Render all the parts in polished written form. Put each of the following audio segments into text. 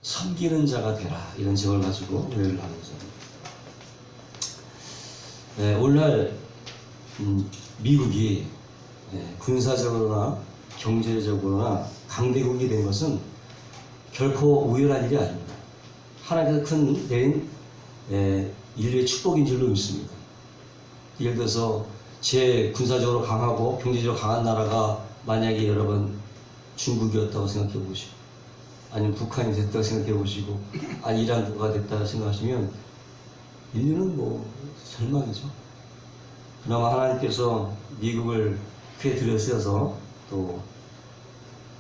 섬기는 자가 되라, 이런 제목을 가지고 노래를 하는 거죠. 오늘날 미국이 군사적으로나 경제적으로나 강대국이 된 것은 결코 우연한 일이 아닙니다. 하나님께서 큰 내린 인류의 축복인 줄로 믿습니다. 예를 들어서 제 군사적으로 강하고 경제적으로 강한 나라가 만약에 여러분 중국이었다고 생각해 보시고, 아니면 북한이 됐다고 생각해 보시고, 아니 이란국가 됐다고 생각하시면 인류는 뭐 절망이죠. 그나마 하나님께서 미국을 크게 들여세워서 또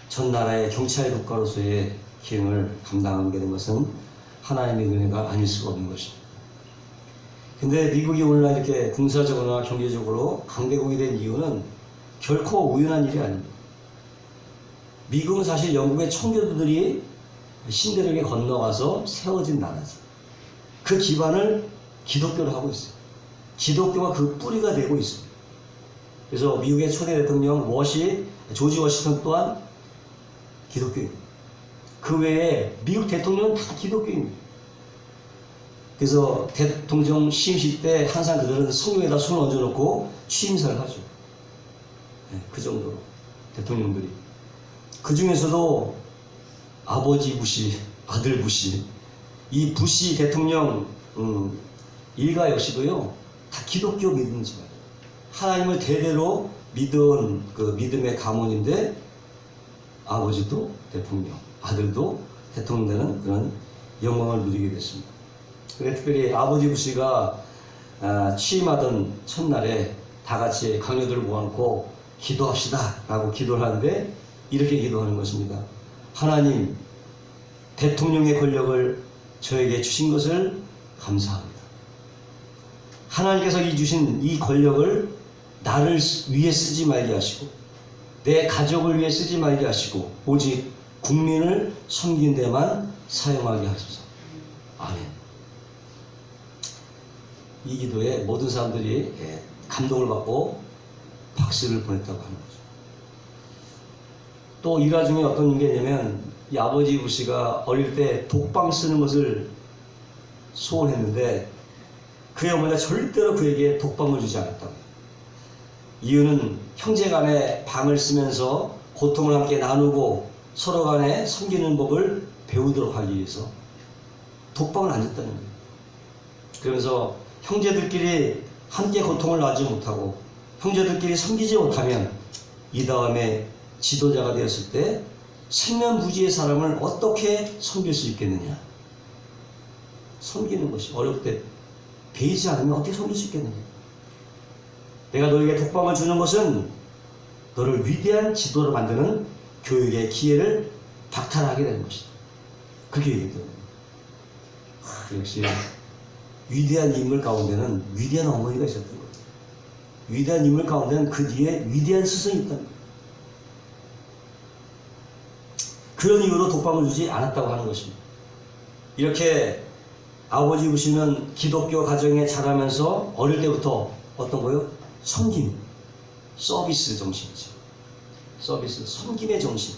전 나라의 경찰 국가로서의 기능을 감당하게 된 것은 하나님의 은혜가 아닐 수가 없는 것입니다. 근데 미국이 오늘날 이렇게 군사적으로나 경제적으로 강대국이 된 이유는 결코 우연한 일이 아닙니다. 미국은 사실 영국의 청교도들이 신대륙에 건너가서 세워진 나라죠. 그 기반을 기독교로 하고 있어요. 기독교가 그 뿌리가 되고 있습니다. 그래서 미국의 초대 대통령 조지 워싱턴 또한 기독교입니다. 그 외에 미국 대통령은 다 기독교입니다. 그래서 대통령 취임식 때 항상 그들은 성경에다 손을 얹어놓고 취임사를 하죠. 그 정도로 대통령들이. 그 중에서도 아버지 부시, 아들 부시, 이 부시 대통령 일가 역시도요, 다 기독교 믿는 집안이에요. 하나님을 대대로 믿은 그 믿음의 가문인데, 아버지도 대통령, 아들도 대통령 되는 그런 영광을 누리게 됐습니다. 그래 특별히 아버지 부시가 취임하던 첫날에 다 같이 강요들을 모아놓고 기도합시다 라고 기도를 하는데 이렇게 기도하는 것입니다. 하나님, 대통령의 권력을 저에게 주신 것을 감사합니다. 하나님께서 주신 이 권력을 나를 위해 쓰지 말게 하시고, 내 가족을 위해 쓰지 말게 하시고, 오직 국민을 섬긴 데만 사용하게 하소서. 아멘. 이 기도에 모든 사람들이 감동을 받고 박수를 보냈다고 하는 거죠. 또 일화 중에 어떤 게 있냐면, 이 아버지 부시가 어릴 때 독방 쓰는 것을 소원했는데 그의 어머니가 절대로 그에게 독방을 주지 않았다고. 이유는 형제 간에 방을 쓰면서 고통을 함께 나누고 서로 간에 섬기는 법을 배우도록 하기 위해서 독방을 안 줬다는 거예요. 그러면서 형제들끼리 함께 고통을 나누지 못하고 형제들끼리 섬기지 못하면 이 다음에 지도자가 되었을 때 생면부지의 사람을 어떻게 섬길 수 있겠느냐. 섬기는 것이 어려울 때 배이지 않으면 어떻게 섬길 수 있겠느냐. 내가 너에게 독방을 주는 것은 너를 위대한 지도로 만드는 교육의 기회를 박탈하게 되는 것이다. 그렇게 얘기했거든요. 역시 위대한 인물 가운데는 위대한 어머니가 있었던 거예요. 위대한 인물 가운데는 그 뒤에 위대한 스승이 있다는 거예요. 그런 이유로 독방을 주지 않았다고 하는 것입니다. 이렇게 아버지 부시는 기독교 가정에 자라면서 어릴 때부터 어떤 거요? 섬김, 서비스 정신이죠. 서비스, 섬김의 정신.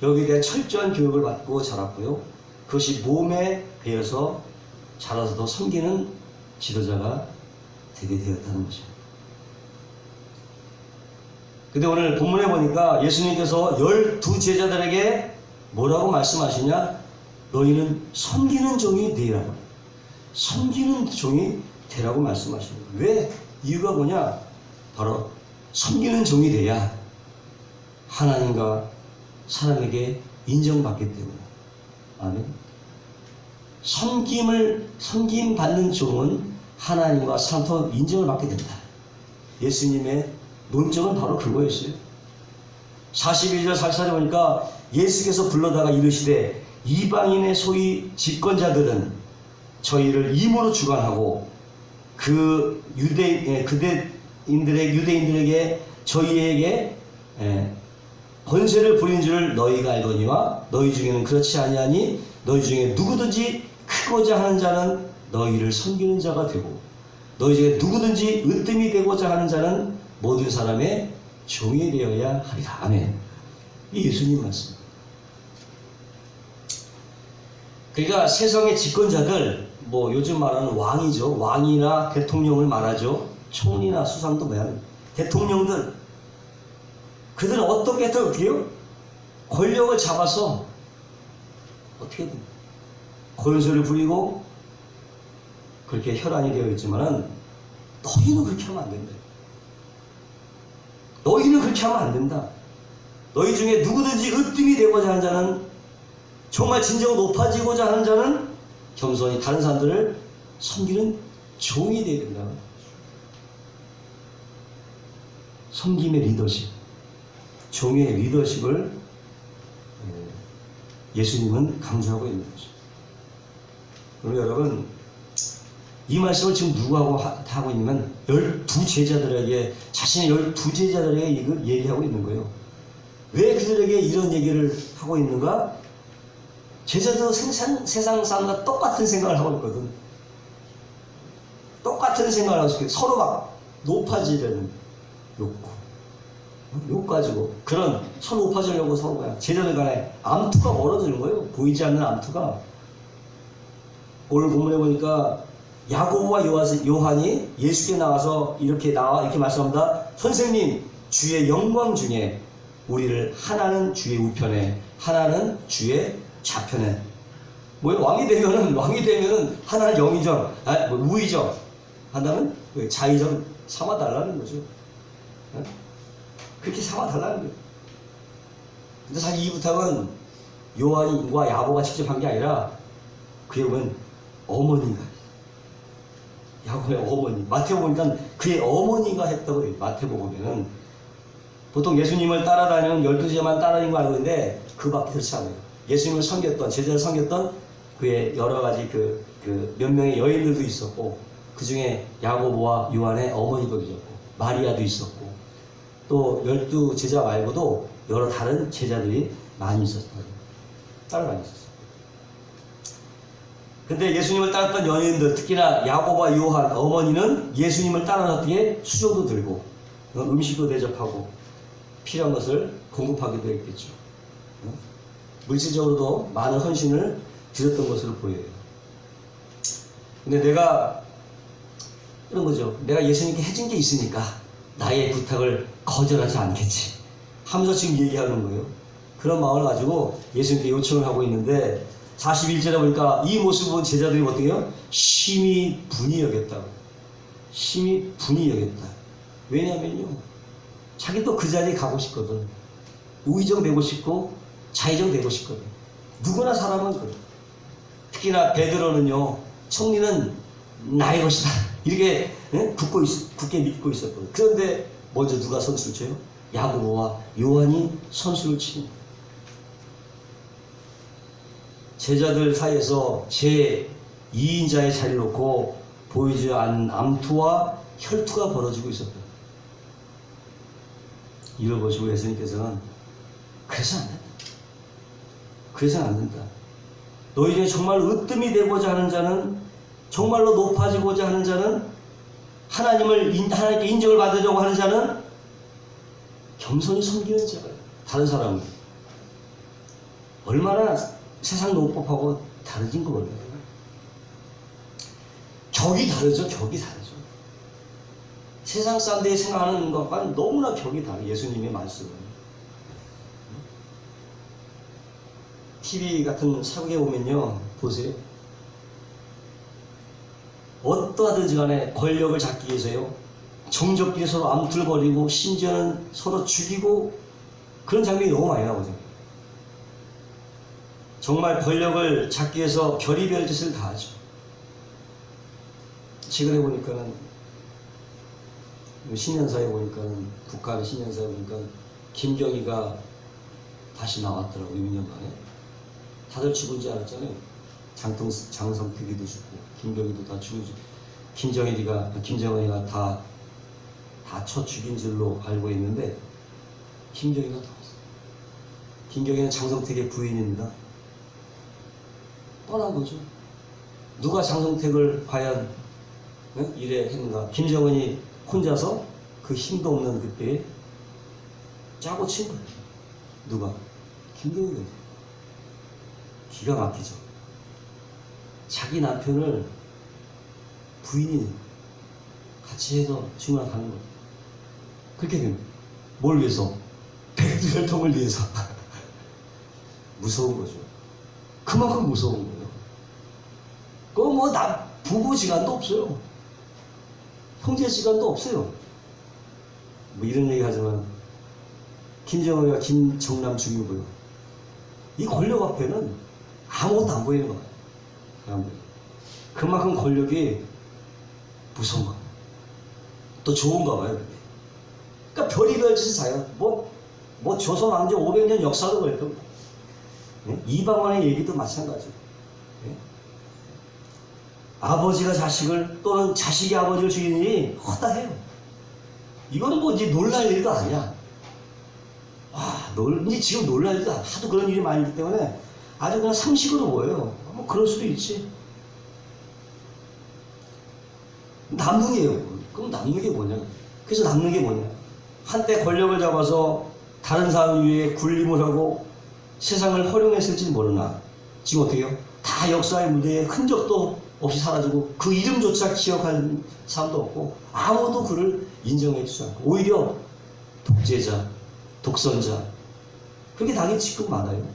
여기에 대한 철저한 교육을 받고 자랐고요. 그것이 몸에 배어서 자라서도 섬기는 지도자가 되게 되었다는 것입니다. 근데 오늘 본문에 보니까 예수님께서 12제자들에게 뭐라고 말씀하시냐? 너희는 섬기는 종이 되라고. 섬기는 종이 되라고 말씀하십니다. 왜? 이유가 뭐냐? 바로 섬기는 종이 돼야 하나님과 사람에게 인정받기 때문에. 아멘. 섬김 받는 종은 하나님과 사람부터 인정을 받게 된다. 예수님의 논점은 바로 그거였어요. 42절 44절 보니까 예수께서 불러다가 이르시되 이방인의 소위 집권자들은 저희를 임으로 주관하고 그 유대인들에게 저희에게 권세를 부린 줄을 너희가 알거니와 너희 중에는 그렇지 아니하니 너희 중에 누구든지 크고자 하는 자는 너희를 섬기는 자가 되고 너희 중에 누구든지 으뜸이 되고자 하는 자는 모든 사람의 종이 되어야 하리라. 아멘. 이 예수님 말씀. 그러니까 세상의 집권자들, 뭐 요즘 말하는 왕이죠. 왕이나 대통령을 말하죠. 총리나 수상도 뭐야. 대통령들. 그들은 어떻게 해요? 권력을 잡아서 어떻게든 권세를 부리고 그렇게 혈안이 되어 있지만은 너희는 그렇게 하면 안 된다. 너희는 그렇게 하면 안 된다. 너희 중에 누구든지 으뜸이 되고자 하는 자는, 정말 진정 높아지고자 하는 자는 겸손히 다른 사람들을 섬기는 종이 되어야 된다. 섬김의 리더십, 종의 리더십을 예수님은 강조하고 있는 거죠. 그럼 여러분, 이 말씀을 지금 누구하고 하고 있냐면 12제자들에게, 자신의 12제자들에게 이걸 얘기하고 있는 거예요. 왜 그들에게 이런 얘기를 하고 있는가? 제자도 세상 사람과 똑같은 생각을 하고 있거든. 똑같은 생각을 하고 있어요. 서로 막 높아지려는 욕구. 욕 가지고 그런 서로 높아지려고 서로 뭐야. 제자들 간에 암투가 멀어지는 거예요. 보이지 않는 암투가. 오늘 본문에 보니까 야고보와 요한이 예수께 나와서 이렇게 말씀합니다. 선생님, 주의 영광 중에 우리를 하나는 주의 우편에, 하나는 주의 좌편에. 뭐예요? 왕이 되면은 하나는 영이죠, 우이죠. 한다면 자의적 삼아달라는 거죠. 그렇게 삼아달라는 거예요. 근데 사실 이 부탁은 요한과 야고보가 직접 한 게 아니라 그에 보면 어머니가, 야고보의 어머니, 마태복음 보니까 그의 어머니가 했다고 해요. 마태복음에는 보통 예수님을 따라다니는 12제자만 따라다니는 거 알고 있는데 그 밖에 그렇지 않아요. 예수님을 섬겼던, 제자를 섬겼던 그의 여러 가지 몇 명의 여인들도 있었고, 그 중에 야고보와 요한의 어머니도 있었고, 마리아도 있었고, 또 12제자 말고도 여러 다른 제자들이 많이 있었어요. 따라다녔었어요. 근데 예수님을 따랐던 연예인들, 특히나 야고보와 요한 어머니는 예수님을 따라서 어떻게 수저도 들고 음식도 대접하고 필요한 것을 공급하기도 했겠죠. 물질적으로도 많은 헌신을 드렸던 것으로 보여요. 근데 내가 이런 거죠. 내가 예수님께 해준 게 있으니까 나의 부탁을 거절하지 않겠지 하면서 지금 얘기하는 거예요. 그런 마음을 가지고 예수님께 요청을 하고 있는데 41절에 보니까 이 모습을 본 제자들이 어떻게 해요? 심히 분이 여겼다고. 심히 분이 여겼다. 왜냐면요, 자기도 그 자리에 가고 싶거든. 우의정 되고 싶고 자의정 되고 싶거든. 누구나 사람은 그래. 특히나 베드로는요, 총리는 나의 것이다 이렇게 굳게 믿고 있었거든. 그런데 먼저 누가 선수를 쳐요? 야고보와 요한이 선수를 칩니다. 제자들 사이에서 제2인자의 자리를 놓고 보이지 않는 암투와 혈투가 벌어지고 있었다. 이걸 보시고 예수님께서는 그래서는 안 된다. 그래서는 안 된다. 너희 중에 정말 으뜸이 되고자 하는 자는, 정말로 높아지고자 하는 자는, 하나님께 인정을 받으려고 하는 자는 겸손히 섬기는 자가, 다른 사람은 얼마나 세상 노법하고 다르진 거 몰라요. 격이 다르죠. 세상 사람들이 생각하는 것과는 너무나 격이 다르죠. 예수님의 말씀은. TV 같은 사극에 보면요, 보세요. 어떠하든지 간에 권력을 잡기 위해서요, 정적끼리 서로 암틀거리고 심지어는 서로 죽이고 그런 장면이 너무 많이 나오죠. 정말 권력을 잡기 위해서 별의별 짓을 다 하죠. 최근에 보니까는 신년사에 보니까는, 북한의 신년사에 보니까 김정희가 다시 나왔더라고요. 6년 만에. 다들 죽은 줄 알았잖아요. 장성택이도 죽고 김정희도 다 죽은 줄, 김정은이가 다 쳐 죽인 줄로 알고 있는데 김정희가 나왔어요. 김정희는 장성택의 부인입니다. 뻔한 거죠. 누가 장성택을 과연 이래 했는가? 김정은이 혼자서 그 힘도 없는 그때에 짜고 친 거예요. 누가? 김정은이. 기가 막히죠. 자기 남편을 부인이 같이 해서 중간에 가는 거예요. 그렇게 됩니다. 뭘 위해서? 백두혈통을 위해서. 무서운 거죠. 그만큼 무서운 거예요. 그거 뭐 부부지간도 없어요. 형제지간도 없어요. 뭐 이런 얘기 하지만 김정은이가 김정남 죽이고요. 이 권력 앞에는 아무것도 안 보이는 거예요. 그만큼 권력이 무서운가 봐요. 또 좋은가 봐요. 그러니까 별의별 짓을 자요. 뭐 조선 왕조 500년 역사도 그랬던 거예요. 이방원의 얘기도 마찬가지고. 아버지가 자식을 또는 자식이 아버지를 죽이는 일이 허다해요. 이거는 뭐 이제 놀랄 일도 아니야. 이제 지금 놀랄 일도 아니야. 하도 그런 일이 많기 때문에 아주 그냥 상식으로 보여요. 뭐 그럴 수도 있지. 남는 게요. 그럼 남는 게 뭐냐? 그래서 남는 게 뭐냐? 한때 권력을 잡아서 다른 사람 위에 군림을 하고 세상을 허용했을지 모르나 지금 어떻게 해요? 다 역사의 무대에 흔적도 없이 사라지고 그 이름조차 기억하는 사람도 없고 아무도 그를 인정해 주지 않고 오히려 독재자, 독선자 그렇게 당연히 지금 많아요.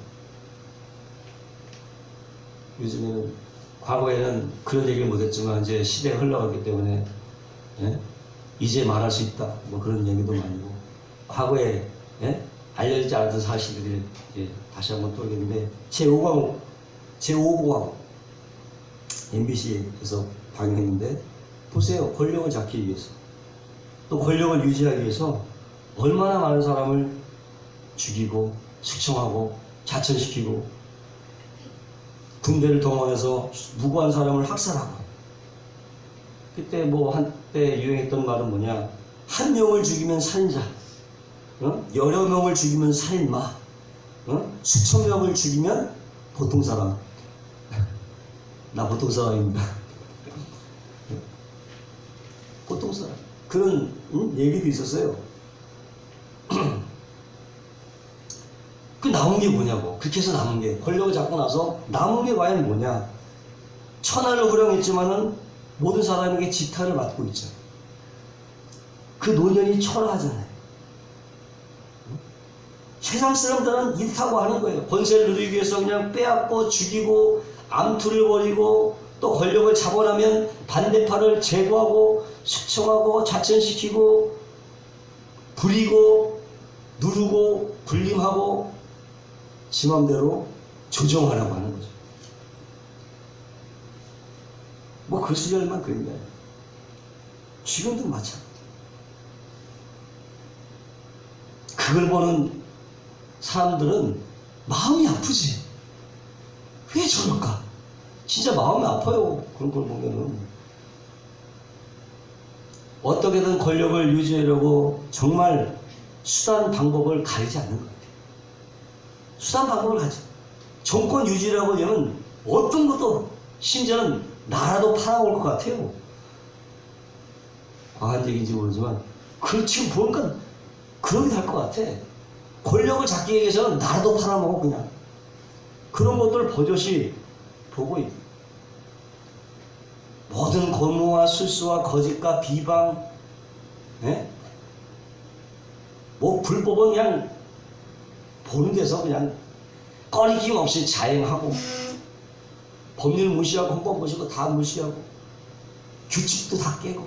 요즘에는 과거에는 그런 얘기를 못했지만 이제 시대가 흘러갔기 때문에 이제 말할 수 있다 뭐 그런 얘기도 많고 과거에 알려지지 않았던 사실들이 다시 한번 떠오르는데 제5공화국 MBC에서 방영했는데 보세요. 권력을 잡기 위해서 또 권력을 유지하기 위해서 얼마나 많은 사람을 죽이고 숙청하고 자천시키고 군대를 동원해서 무고한 사람을 학살하고 그때 뭐 한때 유행했던 말은 뭐냐 한 명을 죽이면 살인자 여러 명을 죽이면 살인마 수천 명을 죽이면 보통 사람 나 보통 사람입니다. 보통 사람 그런 얘기도 있었어요. 그 남은 게 뭐냐고. 그렇게 해서 남은 게 권력을 잡고 나서 남은 게 과연 뭐냐. 천하를 호령했지만은 모든 사람에게 지탄을 받고 있죠. 그 노년이 초라하잖아요. 세상 사람들은 이렇다고 하는 거예요. 권세를 누리기 위해서 그냥 빼앗고 죽이고 암투를 벌이고 또 권력을 잡아나면 반대파를 제거하고 숙청하고 자천시키고 부리고 누르고 군림하고 지 맘대로 조정하라고 하는 거죠. 뭐 그 시절만 그랬냐. 지금도 마찬가지. 그걸 보는 사람들은 마음이 아프지. 왜 저럴까? 진짜 마음이 아파요. 그런 걸 보면은. 어떻게든 권력을 유지하려고 정말 수단 방법을 가리지 않는 것 같아요. 수단 방법을 가지. 정권 유지라고 하면 어떤 것도 심지어는 나라도 팔아올 것 같아요. 과한 얘기인지 모르지만 지금 보니까 그러기도 할 것 같아. 권력을 잡기 위해서는 나라도 팔아먹어 그냥. 그런 것들을 버젓이 보고 있고 모든 권모와 술수와 거짓과 비방 뭐 불법은 그냥 보는 데서 그냥 꺼리낌 없이 자행하고 법률 무시하고 헌법 무시하고 다 무시하고 규칙도 다 깨고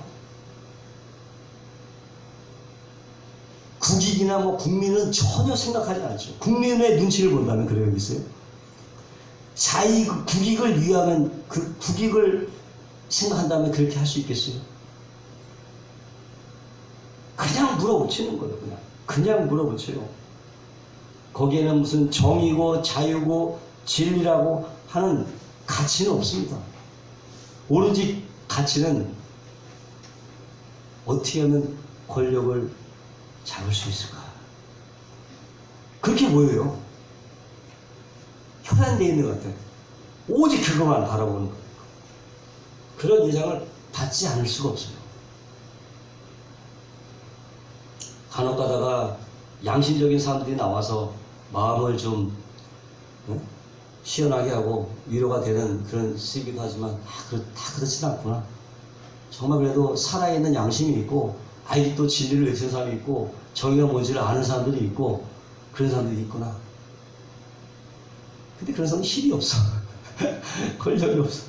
국익이나 뭐 국민은 전혀 생각하지 않죠. 국민의 눈치를 본다면 그래요, 있어요. 자기 국익을 위하면 그 국익을 생각한다면 그렇게 할 수 있겠어요? 그냥 물어붙이는 거예요. 그냥 물어붙여요. 거기에는 무슨 정의고 자유고 진리라고 하는 가치는 없습니다. 오로지 가치는 어떻게 하면 권력을 잡을 수 있을까? 그렇게 보여요. 현안되어 있는 것 같아요. 오직 그것만 바라보는 거예요. 그런 예상을 받지 않을 수가 없어요. 간혹 가다가 양심적인 사람들이 나와서 마음을 좀 시원하게 하고 위로가 되는 그런 시기도 하지만 다 그렇진 않구나. 정말 그래도 살아있는 양심이 있고 아직도 진리를 외치는 사람이 있고 정의가 뭔지를 아는 사람들이 있고 그런 사람들이 있구나. 근데 그런 사람은 힘이 없어. 권력이 없어.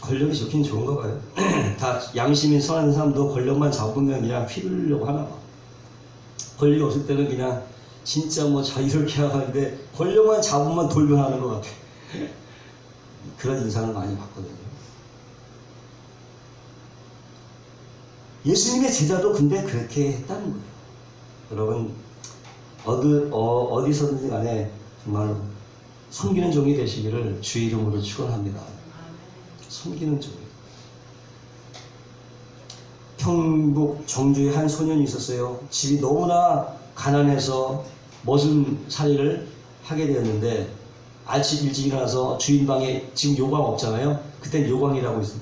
권력이 좋긴 좋은가 봐요. 다 양심이 선한 사람도 권력만 잡으면 그냥 휘두르려고 하나 봐. 권력이 없을 때는 그냥 진짜 뭐 자유롭게 하는데 권력만 잡으면 돌변하는 것 같아. 그런 인상을 많이 받거든요. 예수님의 제자도 근데 그렇게 했다는 거예요. 여러분 어디서든지 간에 정말 섬기는 종이 되시기를 주의 이름으로 축원합니다. 섬기는 종. 경북 정주에 한 소년이 있었어요. 집이 너무나 가난해서 머슴살이를 하게 되었는데 아침 일찍 일어나서 주인 방에 지금 요강 없잖아요. 그땐 요강이라고 있어요.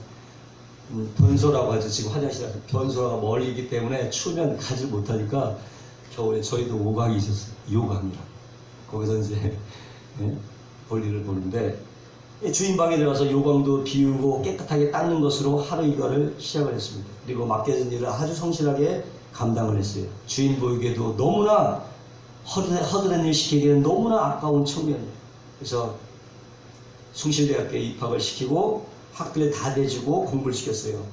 변소라고 하죠. 지금 화장실에서 변소가 멀리 있기 때문에 추우면 가지 못하니까 겨울에 저희도 오강이 있었어요. 요강이라. 거기서 이제 볼일을 보는데 주인 방에 들어가서 요강도 비우고 깨끗하게 닦는 것으로 하루 일과를 시작을 했습니다. 그리고 맡겨진 일을 아주 성실하게 감당을 했어요. 주인 보이기에도 너무나 허드렛 일 시키기에는 너무나 아까운 청년이에요. 그래서 숭실대학교에 입학을 시키고 학비를 다 대주고 공부를 시켰어요.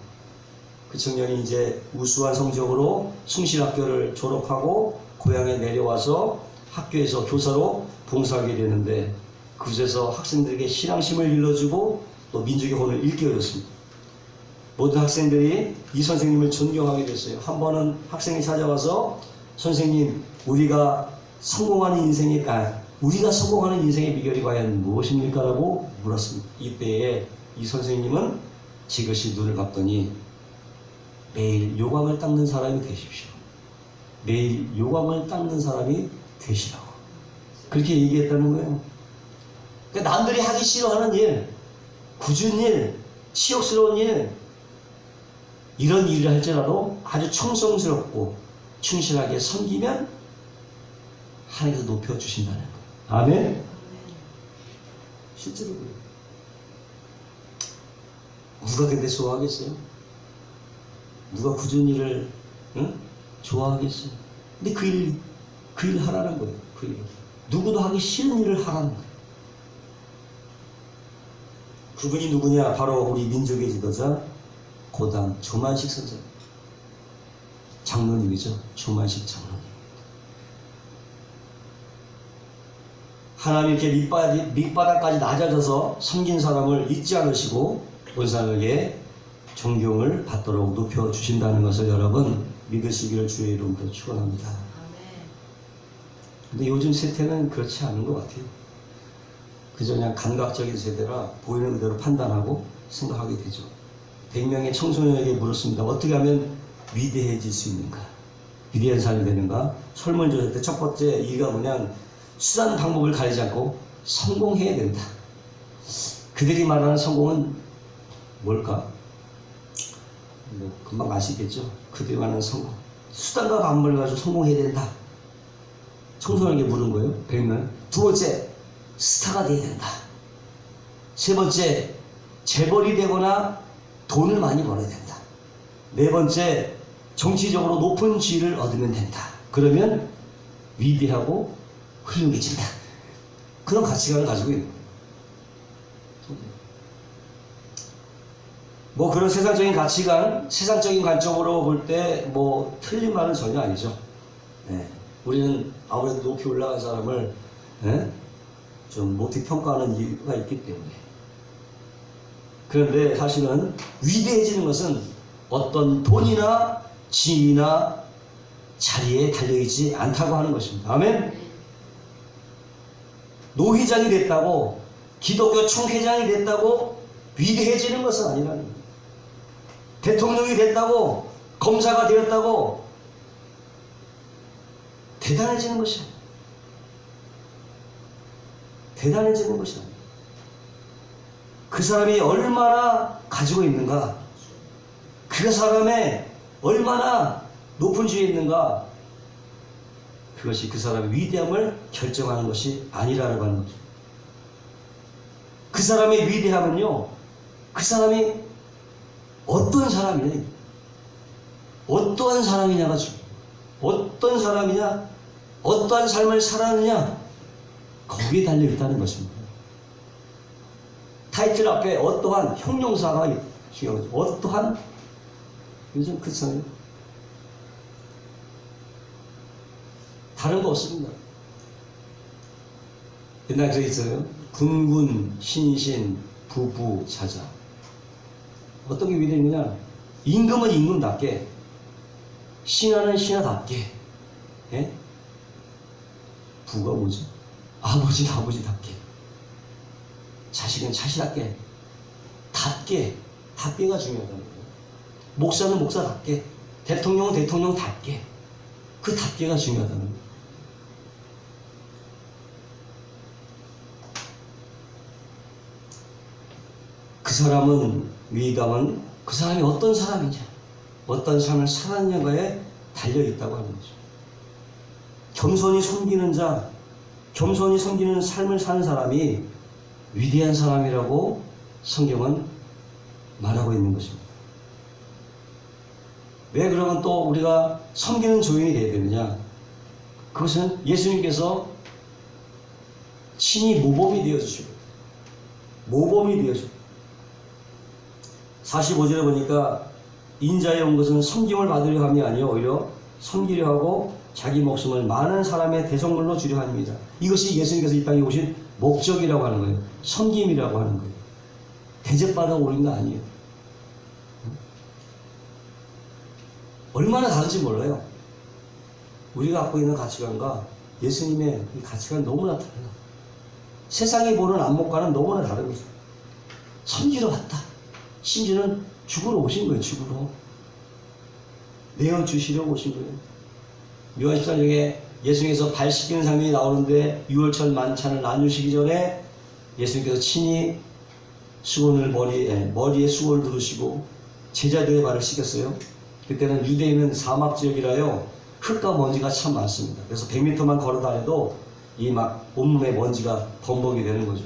그 청년이 이제 우수한 성적으로 숭실학교를 졸업하고 고향에 내려와서 학교에서 교사로 봉사하게 되는데 그곳에서 학생들에게 신앙심을 일러주고 또 민족의 혼을 일깨워줬습니다. 모든 학생들이 이 선생님을 존경하게 됐어요. 한 번은 학생이 찾아와서 선생님 우리가 성공하는 인생의 비결이 과연 무엇입니까? 라고 물었습니다. 이때에 이 선생님은 지그시 눈을 감더니 매일 요강을 닦는 사람이 되십시오. 매일 요강을 닦는 사람이 되시라고 그렇게 얘기했다는 거예요. 그러니까 남들이 하기 싫어하는 일, 굳은 일, 치욕스러운 일, 이런 일을 할지라도 아주 충성스럽고 충실하게 섬기면 하나님께서 높여주신다는 거예요. 아멘? 실제로 그래요. 누가 근데 좋아하겠어요? 누가 굳은 일을 좋아하겠어요? 근데 그 일 하라는 거예요. 그 일. 누구도 하기 싫은 일을 하라는 거예요. 그분이 누구냐? 바로 우리 민족의 지도자 고당 조만식 선생 장로님이죠. 조만식 장로님. 하나님 이렇게 밑바닥까지 낮아져서 섬긴 사람을 잊지 않으시고 본사에게 존경을 받도록 높여주신다는 것을 여러분 믿으시기를 주의 이름으로 축원합니다. 근데 요즘 세태는 그렇지 않은 것 같아요. 그저 그냥 감각적인 세대라 보이는 그대로 판단하고 생각하게 되죠. 100명의 청소년에게 물었습니다. 어떻게 하면 위대해질 수 있는가? 위대한 사람이 되는가? 설문조사 때 첫 번째 이유가 뭐냐? 수단 방법을 가리지 않고 성공해야 된다. 그들이 말하는 성공은 뭘까? 뭐 금방 아시겠죠? 그들이 말하는 성공. 수단과 방법을 가지고 성공해야 된다. 청소년에게 물은 거예요. 100명. 두 번째, 스타가 돼야 된다. 세 번째, 재벌이 되거나 돈을 많이 벌어야 된다. 네 번째, 정치적으로 높은 지위를 얻으면 된다. 그러면 위대하고 훌륭해진다. 그런 가치관을 가지고 있는 거예요. 뭐 그런 세상적인 가치관, 세상적인 관점으로 볼 때 뭐 틀린 말은 전혀 아니죠. 네. 우리는 아무래도 높이 올라간 사람을 좀 높이 평가하는 이유가 있기 때문에. 그런데 사실은 위대해지는 것은 어떤 돈이나 지위나 자리에 달려있지 않다고 하는 것입니다. 아멘? 노회장이 됐다고, 기독교 총회장이 됐다고 위대해지는 것은 아니라는 거예요. 대통령이 됐다고, 검사가 되었다고 대단해지는 것이 아니에요. 대단해지는 것이 아니에요. 그 사람이 얼마나 가지고 있는가, 그 사람의 얼마나 높은 지위에 있는가, 그것이 그 사람의 위대함을 결정하는 것이 아니라고 하는 거죠. 그 사람의 위대함은요, 그 사람이 어떤 사람이냐, 어떠한 사람이냐가 중요해요. 어떤 사람이냐, 어떠한 삶을 살았느냐, 거기에 달려있다는 것입니다. 타이틀 앞에 어떠한 형용사가 중요하죠. 어떠한, 요즘 그렇잖아요. 다른 거 없습니다. 옛날에 저 있어요. 군군, 신신, 부부, 자자. 어떤 게 위대했느냐? 임금은 임금답게, 신하는 신하답게, 예? 부가 뭐지? 아버지는 아버지답게, 자식은 자식답게, 답게가 중요하다는 거예요. 목사는 목사답게, 대통령은 대통령답게, 그 답게가 중요하다는 거예요. 그 사람은, 위대함은 그 사람이 어떤 사람이냐, 어떤 삶을 살았냐가에 달려있다고 하는 거죠. 겸손히 섬기는 자, 겸손히 섬기는 삶을 사는 사람이 위대한 사람이라고 성경은 말하고 있는 것입니다. 왜 그러면 또 우리가 섬기는 조인이 되어야 되느냐? 그것은 예수님께서 친히 모범이 되어주시고, 모범이 되어주고, 45절에 보니까 인자에 온 것은 섬김을 받으려 함이 아니요 오히려 섬기려 하고 자기 목숨을 많은 사람의 대속물로 주려 함입니다. 이것이 예수님께서 이 땅에 오신 목적이라고 하는 거예요. 섬김이라고 하는 거예요. 대접받아 오는 거 아니에요. 얼마나 다른지 몰라요. 우리가 갖고 있는 가치관과 예수님의 이 가치관이 너무나 달라요. 세상이 보는 안목과는 너무나 다른 거죠. 섬기러 왔다. 심지어는 죽으러 오신 거예요. 죽으러 내어주시려 오신 거예요. 요한 14장에 예수님께서 발 씻기는 장면이 나오는데 6월절 만찬을 나누시기 전에 예수님께서 친히 수건을 머리에 수건을 두르시고 제자들의 발을 씻겼어요. 그때는 유대인은 사막지역이라요 흙과 먼지가 참 많습니다. 그래서 100m만 걸어 다녀도 이 막 온몸에 먼지가 범벅이 되는 거죠.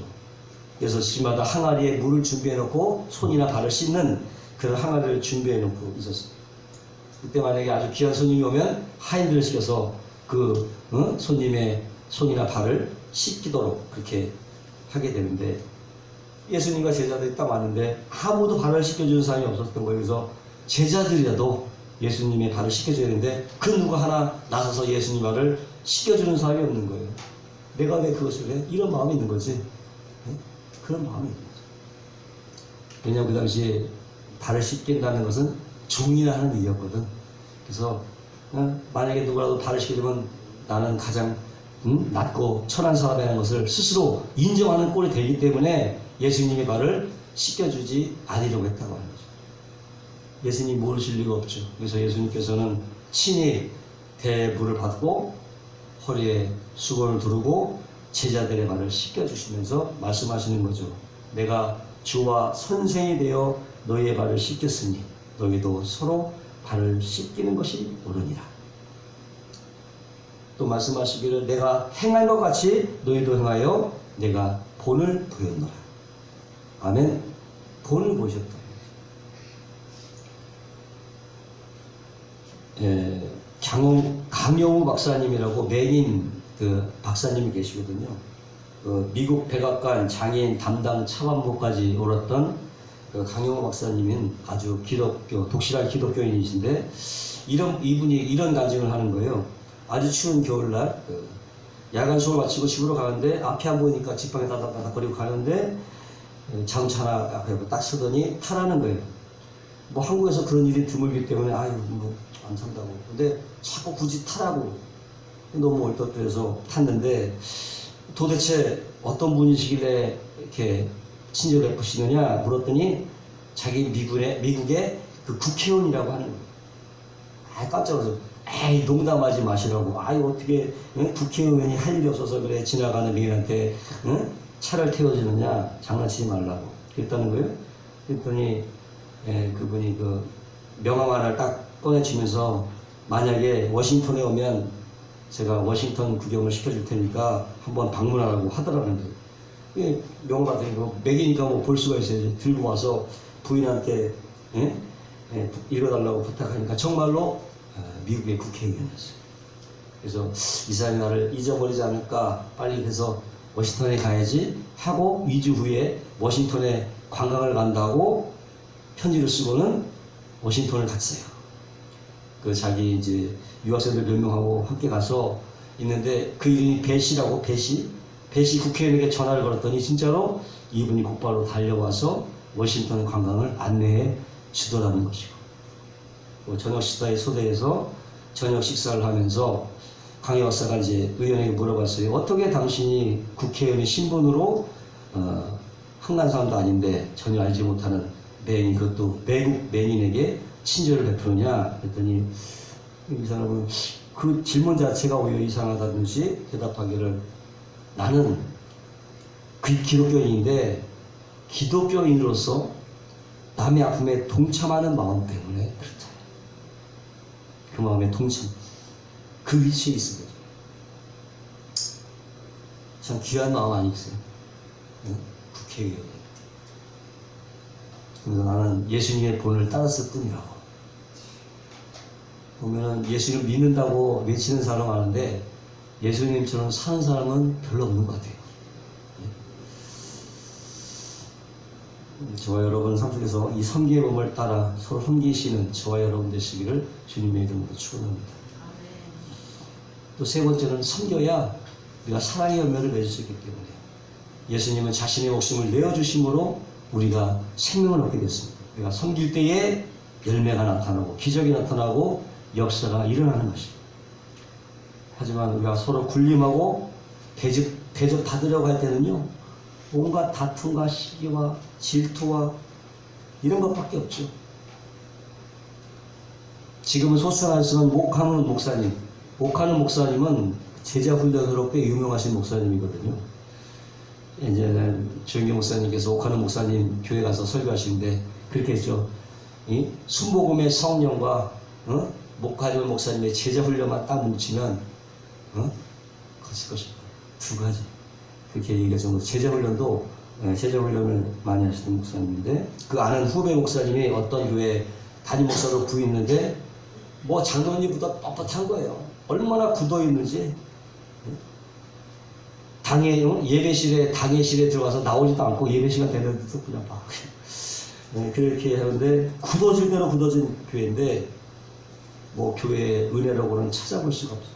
그래서 집마다 항아리에 물을 준비해 놓고 손이나 발을 씻는 그런 항아리를 준비해 놓고 있었어요. 그때 만약에 아주 귀한 손님이 오면 하인들을 시켜서 그 손님의 손이나 발을 씻기도록 그렇게 하게 되는데, 예수님과 제자들이 딱 왔는데 아무도 발을 씻겨주는 사람이 없었던 거예요. 그래서 제자들이라도 예수님의 발을 씻겨줘야 되는데 그 누가 하나 나서서 예수님 발을 씻겨주는 사람이 없는 거예요. 내가 왜 그것을 해? 이런 마음이 있는 거지. 네? 그런 마음이 있는 거죠. 왜냐하면 그 당시에 발을 씻긴다는 것은 종이라 하는 일이었거든. 그래서 만약에 누구라도 발을 씻기려면 나는 가장 낮고 천한 사람이라는 것을 스스로 인정하는 꼴이 되기 때문에 예수님의 발을 씻겨주지 않으려고 했다고 하는 거죠. 예수님 모르실 리가 없죠. 그래서 예수님께서는 친히 대물을 받고 허리에 수건을 두르고 제자들의 발을 씻겨주시면서 말씀하시는 거죠. 내가 주와 선생이 되어 너희의 발을 씻겼으니 너희도 서로 발을 씻기는 것이 옳으니라. 또 말씀하시기를 내가 행한 것 같이 너희도 행하여 내가 본을 보였노라. 아멘. 본을 보셨다. 강영우 박사님이라고 메인 그 박사님이 계시거든요. 미국 백악관 장애인 담당 차관보까지 오랐던 그 강영우 박사님은 아주 기독교, 독실한 기독교인이신데 이분이 이런 간증을 하는 거예요. 아주 추운 겨울날 야간 수업을 마치고 집으로 가는데 앞이 안 보이니까 지팡이 다닥다닥거리고 가는데 자동차 하나 앞에 딱 서더니 타라는 거예요. 뭐 한국에서 그런 일이 드물기 때문에 아유 뭐 안 산다고. 근데 자꾸 굳이 타라고. 너무 얼떨떨해서 탔는데 도대체 어떤 분이시길래 이렇게 친절 베푸시느냐 물었더니 자기 미국의 그 국회의원이라고 하는 거예요. 아 깜짝 놀라서 에이 농담하지 마시라고. 아유 어떻게 국회의원이 할 일이 없어서 그래 지나가는 민한테 차를 태워주느냐 장난치지 말라고 그랬다는 거예요. 그랬더니 그분이 그 명함 하나를 딱 꺼내주면서 만약에 워싱턴에 오면 제가 워싱턴 구경을 시켜줄 테니까 한번 방문하라고 하더라는 거예요. 이게 명함 거 맥이니까 뭐 볼 수가 있어요. 들고 와서 부인한테 읽어달라고 부탁하니까 정말로 미국의 국회의원이었어요. 그래서 이 사람이 나를 잊어버리지 않을까, 빨리 해서 워싱턴에 가야지 하고 2주 후에 워싱턴에 관광을 간다고 편지를 쓰고는 워싱턴을 갔어요. 그 자기 이제 유학생들 몇 명하고 함께 가서 있는데 그 이름이 배시라고, 배시 국회의원에게 전화를 걸었더니 진짜로 이분이 곧바로 달려와서 워싱턴 관광을 안내해 주더라는 것이고, 저녁 식사에 초대해서 저녁 식사를 하면서 강희 박사가 이제 의원에게 물어봤어요. 어떻게 당신이 국회의원의 신분으로 한간 사람도 아닌데 전혀 알지 못하는 매인, 그것도 외국 매인에게 친절을 베푸느냐 그랬더니 이 사람은 그 질문 자체가 오히려 이상하다든지 대답하기를, 나는 기독교인인데 기독교인으로서 남의 아픔에 동참하는 마음 때문에 그렇다. 그 마음에 동참, 그 위치에 있은 거죠. 참 귀한 마음 아니겠어요? 국회의원. 그래서 나는 예수님의 본을 따랐을 뿐이라고. 보면은 예수님을 믿는다고 외치는 사람 많은데 예수님처럼 사는 사람은 별로 없는 것 같아요. 저와 여러분 삶 속에서 이 섬기의 몸을 따라 서로 섬기시는 저와 여러분 되시기를 주님의 이름으로 축원합니다. 또 세 번째는 섬겨야 우리가 사랑의 열매를 맺을 수 있기 때문에 예수님은 자신의 목숨을 내어주심으로 우리가 생명을 얻게 됐습니다. 우리가 섬길 때에 열매가 나타나고 기적이 나타나고 역사가 일어나는 것입니다. 하지만 우리가 서로 군림하고 대접 받으려고 할 때는요, 온갖 다툼과 시기와 질투와 이런 것밖에 없죠. 지금은 소수가 쓰는 목하는 목사님은 제자 훈련으로 꽤 유명하신 목사님이거든요. 이제 조영기 목사님께서 옥하는 목사님 교회 가서 설교하시는데 그렇게 했죠. 이 순복음의 성령과 목하는 목사님의 제자 훈련만 딱 뭉치면 거칠 것입니다. 두 가지. 그렇게 얘기할 정도로 제자 훈련을 많이 하시던 목사님인데, 그 아는 후배 목사님이 어떤 교회 담임 목사로 부임했는데 뭐 장로님보다 뻣뻣한 거예요. 얼마나 굳어 있는지. 당회실에 들어가서 나오지도 않고 예배 시간 되는데도 그냥 막 그렇게 하는데 굳어질 대로 굳어진 교회인데 뭐 교회의 은혜로고는 찾아볼 수가 없어요.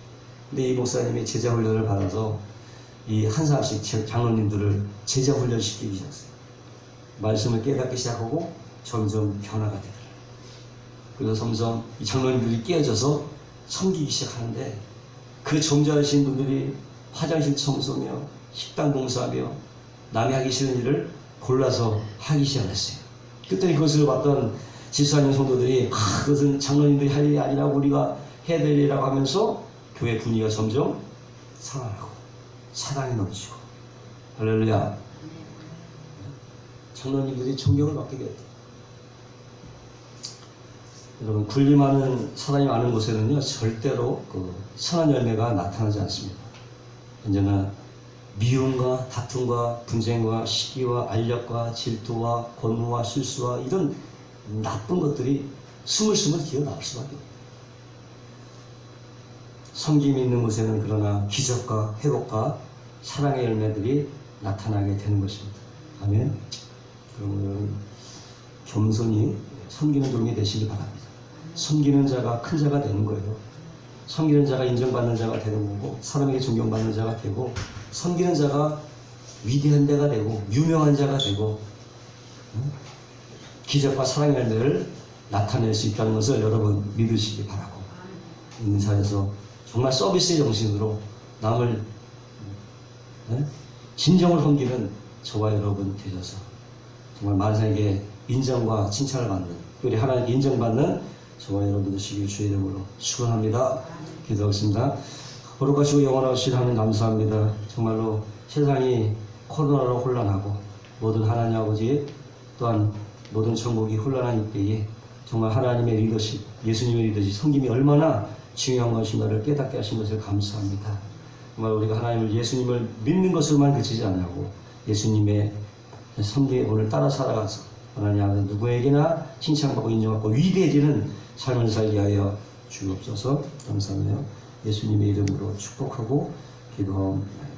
근데 이 목사님이 제자 훈련을 받아서 이 한 사람씩 장로님들을 제자 훈련시키기 시작했어요. 말씀을 깨닫기 시작하고 점점 변화가 되더라고요. 그래서 점점 이 장로님들이 깨어져서 섬기기 시작하는데, 그 점잖으신 분들이 화장실 청소며 식당 봉사하며 남이 하기 싫은 일을 골라서 하기 시작했어요. 그때 그것을 봤던 지수하는 성도들이 그것은 장로님들이 할 일이 아니라고 우리가 해야 될 일이라고 하면서 교회 분위기가 점점 살아나고 사랑이 넘치고, 할렐루야. 장로님들이 존경을 받게 됐다. 여러분, 군림하는 사람이 많은 곳에는요 절대로 그 선한 열매가 나타나지 않습니다. 언제나 미움과 다툼과 분쟁과 시기와 알력과 질투와 권무와 실수와 이런 나쁜 것들이 스물스물 기어 나올 수밖에 없어요. 섬김이 있는 곳에는 그러나 기적과 회복과 사랑의 열매들이 나타나게 되는 것입니다. 아멘. 그러면 겸손히 섬기는 종이 되시기 바랍니다. 섬기는 자가 큰 자가 되는 거예요. 섬기는 자가 인정받는 자가 되는 거고, 사람에게 존경받는 자가 되고, 섬기는 자가 위대한 자가 되고 유명한 자가 되고 기적과 사랑의 열매를 나타낼 수 있다는 것을 여러분 믿으시기 바라고, 있는 자리에서 정말 서비스의 정신으로 남을 진정을 섬기는 저와 여러분 되셔서 정말 많은 사람에게 인정과 칭찬을 받는, 그리고 하나님께 인정받는 저와 여러분 되시길 주의 이름으로 축원합니다. 기도하겠습니다. 거룩하시고 영원하신 하나님 감사합니다. 정말로 세상이 코로나로 혼란하고 모든 하나님 아버지 또한 모든 천국이 혼란한 이때에 정말 하나님의 리더십, 예수님의 리더십, 섬김이 얼마나 중요한 것인가를 깨닫게 하신 것을 감사합니다. 정말 우리가 하나님을 예수님을 믿는 것으로만 그치지 않고 예수님의 선비의 본을 따라 살아가서 하나님 앞에 누구에게나 칭찬받고 인정받고 위대해지는 삶을 살게 하여 주옵소서. 감사하며 예수님의 이름으로 축복하고 기도합니다.